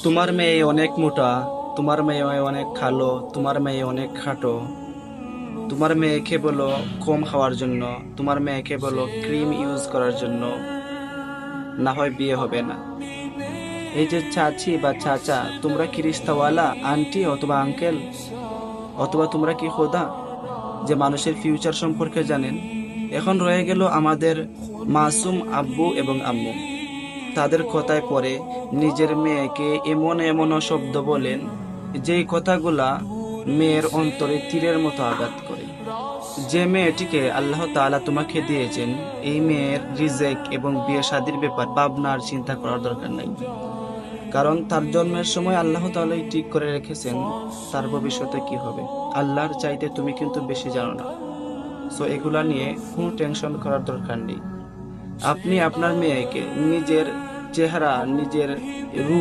তোমার মেয়ে অনেক মোটা, তোমার মেয়ে অনেক কালো, তোমার মেয়ে অনেক খাটো, তোমার মেয়েকে বলো কম খাওয়ার জন্য, তোমার মেয়েকে বলো ক্রিম ইউজ করার জন্য, না হয় বিয়ে হবে না। এই যে চাচি বা চাচা, তোমরা কি রিস্তাওয়ালা আন্টি অথবা আঙ্কেল, অথবা তোমরা কি খোদা যে মানুষের ফিউচার সম্পর্কে জানেন? এখন রয়ে গেল আমাদের মাসুম আব্বু এবং আম্মু। তাদের কথায় পরে নিজের মেয়েকে এমন এমন শব্দ বলেন, যেই কথাগুলা মেয়ের অন্তরে তীরের মতো আঘাত করে। যে মেয়েটিকে আল্লাহ তাআলা তোমাকে দিয়েছেন, এই মেয়ের রিজেক এবং বিয়ে শাদীর ব্যাপার ভাবনার চিন্তা করার দরকার নাই। কারণ তার জন্মের সময় আল্লাহ তাআলাই ঠিক করে রেখেছেন তার ভবিষ্যতে কি হবে। আল্লাহর চাইতে তুমি কিন্তু বেশি জানো না। সো এগুলা নিয়ে কোনো টেনশন করার দরকার নেই। আপনি আপনার মেয়েকে নিজের চেহারা, নিজের রূপ